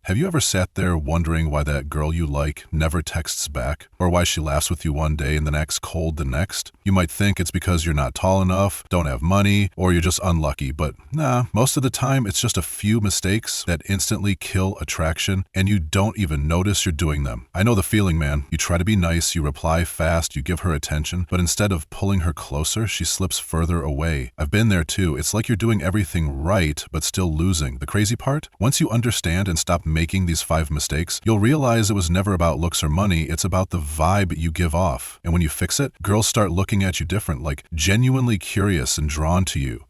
Have you ever sat there wondering why that girl you like never texts back? Or why she laughs with you one day and the next cold the next? You might think it's because you're not tall enough, don't have money, or you're just unlucky, but nah, most of the time it's just a few mistakes that instantly kill attraction and you don't even notice you're doing them. I know the feeling, man. You try to be nice, you reply fast, you give her attention, but instead of pulling her closer, she slips further away. I've been there too. It's like you're doing everything right, but still losing. The crazy part? Once you understand and stop making these 5 mistakes, you'll realize it was never about looks or money, it's about the vibe you give off. And when you fix it, girls start looking at you different, like genuinely curious and drawn to you.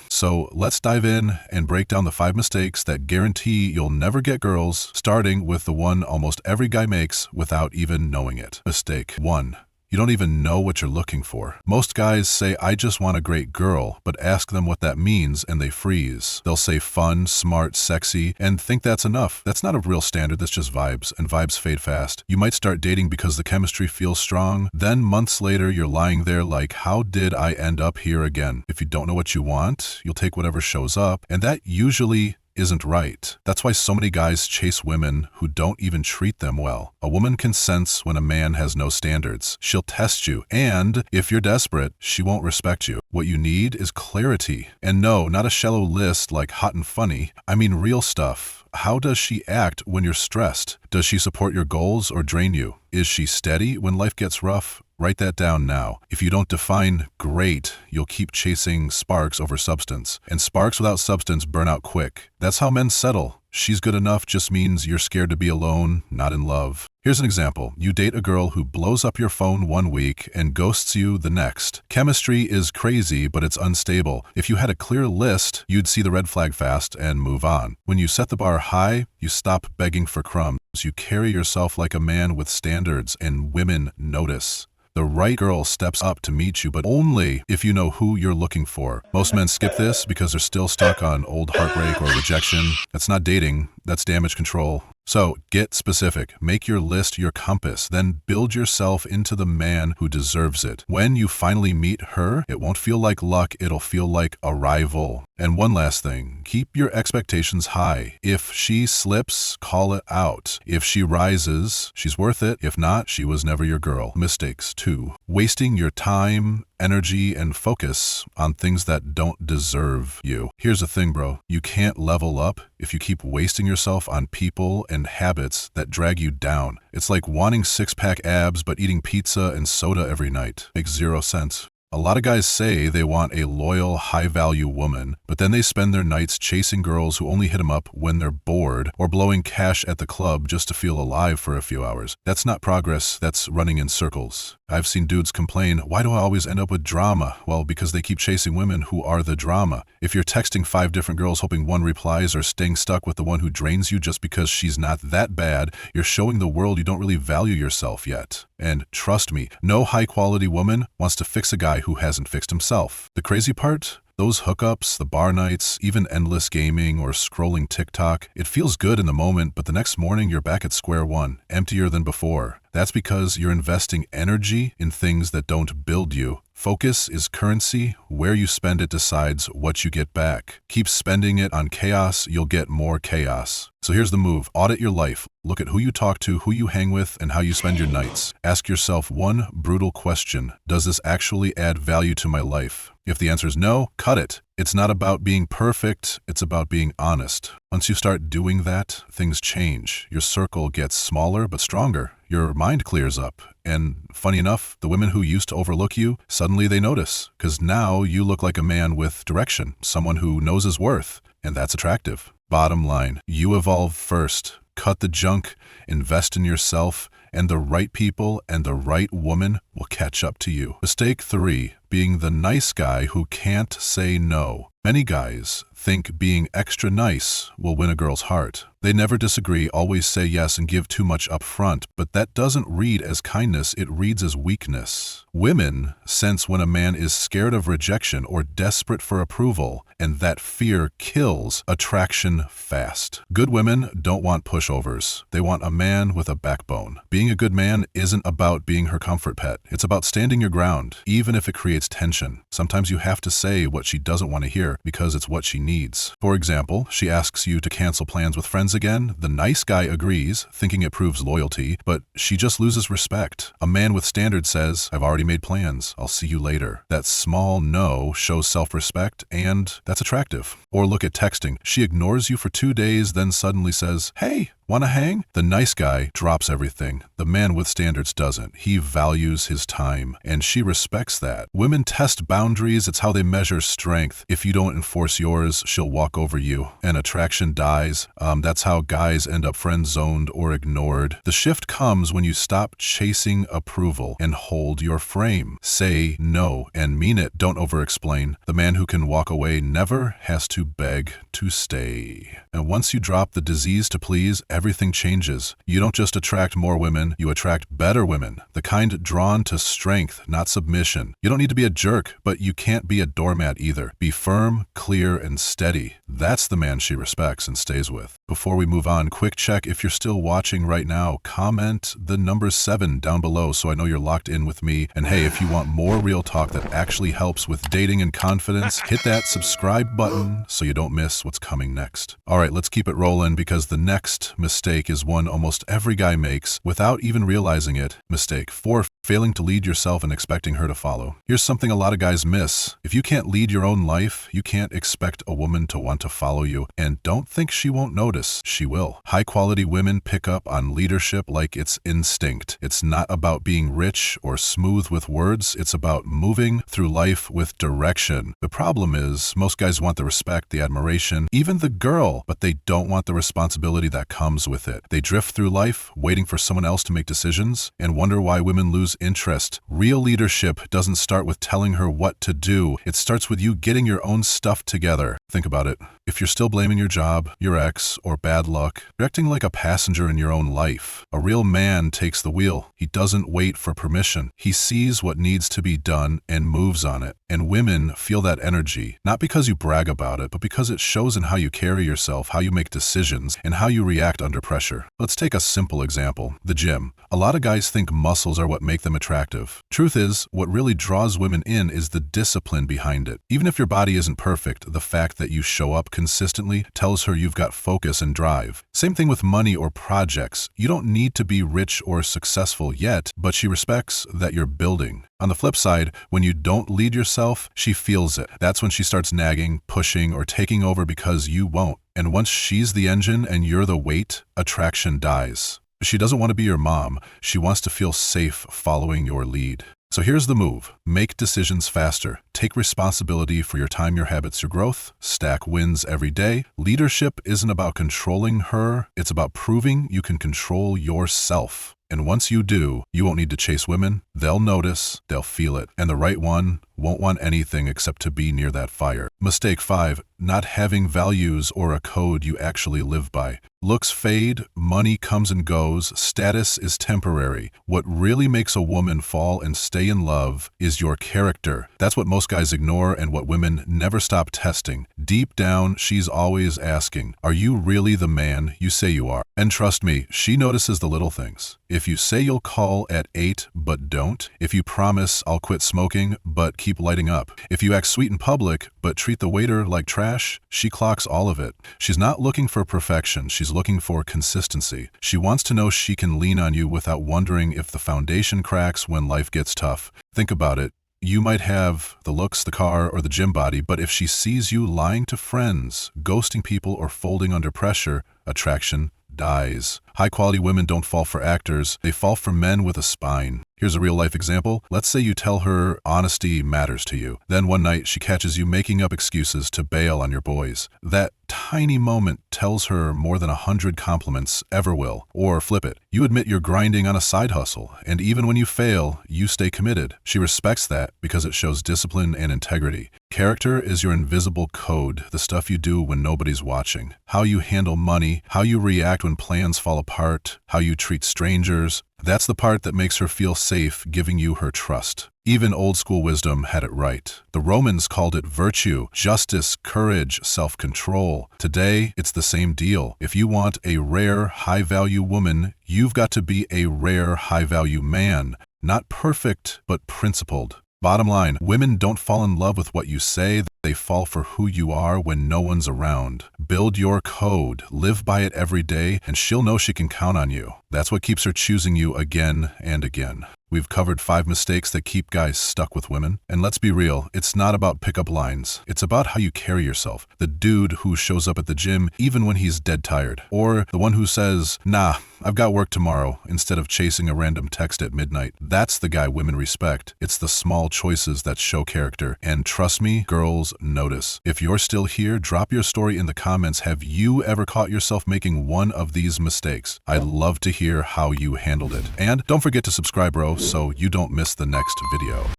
So let's dive in and break down the 5 mistakes that guarantee you'll never get girls, starting with the one almost every guy makes without even knowing it. Mistake 1. You don't even know what you're looking for. Most guys say, I just want a great girl, but ask them what that means and they freeze. They'll say fun, smart, sexy, and think that's enough. That's not a real standard, that's just vibes, and vibes fade fast. You might start dating because the chemistry feels strong, then months later you're lying there like, how did I end up here again? If you don't know what you want, you'll take whatever shows up, and that usually isn't right. That's why so many guys chase women who don't even treat them well. A woman can sense when a man has no standards. She'll test you, and if you're desperate, she won't respect you. What you need is clarity. And no, not a shallow list like hot and funny. I mean real stuff. How does she act when you're stressed? Does she support your goals or drain you? Is she steady when life gets rough? Write that down now. If you don't define great, you'll keep chasing sparks over substance. And sparks without substance burn out quick. That's how men settle. She's good enough just means you're scared to be alone, not in love. Here's an example. You date a girl who blows up your phone one week and ghosts you the next. Chemistry is crazy, but it's unstable. If you had a clear list, you'd see the red flag fast and move on. When you set the bar high, you stop begging for crumbs. You carry yourself like a man with standards, and women notice. The right girl steps up to meet you, but only if you know who you're looking for. Most men skip this because they're still stuck on old heartbreak or rejection. That's not dating, that's damage control. So get specific, make your list your compass, then build yourself into the man who deserves it. When you finally meet her, it won't feel like luck, it'll feel like arrival. And one last thing, keep your expectations high. If she slips, call it out. If she rises, she's worth it. If not, she was never your girl. Mistakes 2. Wasting your time, energy, and focus on things that don't deserve you. Here's the thing, bro. You can't level up if you keep wasting yourself on people and habits that drag you down. It's like wanting 6-pack abs but eating pizza and soda every night. Makes 0 sense. A lot of guys say they want a loyal, high-value woman, but then they spend their nights chasing girls who only hit them up when they're bored or blowing cash at the club just to feel alive for a few hours. That's not progress, that's running in circles. I've seen dudes complain, why do I always end up with drama? Well, because they keep chasing women who are the drama. If you're texting 5 different girls hoping one replies or staying stuck with the one who drains you just because she's not that bad, you're showing the world you don't really value yourself yet. And trust me, no high-quality woman wants to fix a guy who hasn't fixed himself. The crazy part? Those hookups, the bar nights, even endless gaming or scrolling TikTok, it feels good in the moment, but the next morning you're back at square one, emptier than before. That's because you're investing energy in things that don't build you. Focus is currency. Where you spend it decides what you get back. Keep spending it on chaos, you'll get more chaos. So here's the move. Audit your life. Look at who you talk to, who you hang with, and how you spend your nights. Ask yourself one brutal question. Does this actually add value to my life? If the answer is no, cut it. It's not about being perfect, it's about being honest. Once you start doing that, things change. Your circle gets smaller but stronger. Your mind clears up. And funny enough, the women who used to overlook you, suddenly they notice. Because now you look like a man with direction, someone who knows his worth. And that's attractive. Bottom line, you evolve first. Cut the junk, invest in yourself, and the right people and the right woman will catch up to you. Mistake 3, being the nice guy who can't say no. Many guys think being extra nice will win a girl's heart. They never disagree, always say yes and give too much up front, but that doesn't read as kindness, it reads as weakness. Women sense when a man is scared of rejection or desperate for approval, and that fear kills attraction fast. Good women don't want pushovers. They want a man with a backbone. Being a good man isn't about being her comfort pet. It's about standing your ground, even if it creates tension. Sometimes you have to say what she doesn't want to hear because it's what she needs. needs. For example, she asks you to cancel plans with friends again. The nice guy agrees, thinking it proves loyalty, but she just loses respect. A man with standards says, "I've already made plans. I'll see you later." That small no shows self-respect, and that's attractive. Or look at texting. She ignores you for 2 days, then suddenly says, "Hey, wanna hang?" The nice guy drops everything. The man with standards doesn't. He values his time, and she respects that. Women test boundaries. It's how they measure strength. If you don't enforce yours, she'll walk over you, and attraction dies. That's how guys end up friend-zoned or ignored. The shift comes when you stop chasing approval and hold your frame. Say no and mean it. Don't over-explain. The man who can walk away never has to beg to stay. And once you drop the disease to please, everything changes. You don't just attract more women, you attract better women, the kind drawn to strength, not submission. You don't need to be a jerk, but you can't be a doormat either. Be firm, clear, and steady. That's the man she respects and stays with. Before we move on, quick check if you're still watching right now. Comment the number 7 down below so I know you're locked in with me. And hey, if you want more real talk that actually helps with dating and confidence, hit that subscribe button so you don't miss what's coming next. All right, let's keep it rolling because the next mistake is one almost every guy makes without even realizing it. Mistake 4, failing to lead yourself and expecting her to follow. Here's something a lot of guys miss. If you can't lead your own life, you can't expect a woman to want to follow you. And don't think she won't notice. She will. High-quality women pick up on leadership like it's instinct. It's not about being rich or smooth with words. It's about moving through life with direction. The problem is, most guys want the respect, the admiration, even the girl, but they don't want the responsibility that comes with it. They drift through life, waiting for someone else to make decisions, and wonder why women lose interest. Real leadership doesn't start with telling her what to do. It starts with you getting your own stuff together. Think about it. If you're still blaming your job, your ex, or bad luck, you're acting like a passenger in your own life. A real man takes the wheel. He doesn't wait for permission. He sees what needs to be done and moves on it. And women feel that energy, not because you brag about it, but because it shows in how you carry yourself, how you make decisions, and how you react under pressure. Let's take a simple example. The gym. A lot of guys think muscles are what make them attractive. Truth is, what really draws women in is the discipline behind it. Even if your body isn't perfect, the fact that you show up consistently tells her you've got focus and drive. Same thing with money or projects. You don't need to be rich or successful yet, but she respects that you're building. On the flip side, when you don't lead yourself, she feels it. That's when she starts nagging, pushing, or taking over because you won't. And once she's the engine and you're the weight, attraction dies. She doesn't want to be your mom. She wants to feel safe following your lead. So here's the move. Make decisions faster. Take responsibility for your time, your habits, your growth. Stack wins every day. Leadership isn't about controlling her. It's about proving you can control yourself. And once you do, you won't need to chase women. They'll notice, they'll feel it. And the right one won't want anything except to be near that fire. Mistake 5, not having values or a code you actually live by. Looks fade, money comes and goes, status is temporary. What really makes a woman fall and stay in love is your character. That's what most guys ignore and what women never stop testing. Deep down, she's always asking, are you really the man you say you are? And trust me, she notices the little things. If you say you'll call at 8 but don't, if you promise I'll quit smoking but keep lighting up, if you act sweet in public but treat the waiter like trash, she clocks all of it. She's not looking for perfection, she's looking for consistency. She wants to know she can lean on you without wondering if the foundation cracks when life gets tough. Think about it. You might have the looks, the car, or the gym body, but if she sees you lying to friends, ghosting people, or folding under pressure, attraction dies. High-quality women don't fall for actors, they fall for men with a spine. Here's a real-life example. Let's say you tell her honesty matters to you. Then one night she catches you making up excuses to bail on your boys. That tiny moment tells her more than 100 compliments ever will. Or flip it. You admit you're grinding on a side hustle, and even when you fail, you stay committed. She respects that because it shows discipline and integrity. Character is your invisible code, the stuff you do when nobody's watching. How you handle money, how you react when plans fall apart, how you treat strangers. That's the part that makes her feel safe, giving you her trust. Even old school wisdom had it right. The Romans called it virtue, justice, courage, self-control. Today, it's the same deal. If you want a rare, high-value woman, you've got to be a rare, high-value man. Not perfect, but principled. Bottom line, women don't fall in love with what you say, they fall for who you are when no one's around. Build your code, live by it every day, and she'll know she can count on you. That's what keeps her choosing you again and again. We've covered 5 mistakes that keep guys stuck with women. And let's be real, it's not about pickup lines. It's about how you carry yourself. The dude who shows up at the gym even when he's dead tired. Or the one who says, nah, I've got work tomorrow, instead of chasing a random text at midnight. That's the guy women respect. It's the small choices that show character. And trust me, girls notice. If you're still here, drop your story in the comments. Have you ever caught yourself making one of these mistakes? I'd love to hear how you handled it. And don't forget to subscribe, bro, so you don't miss the next video.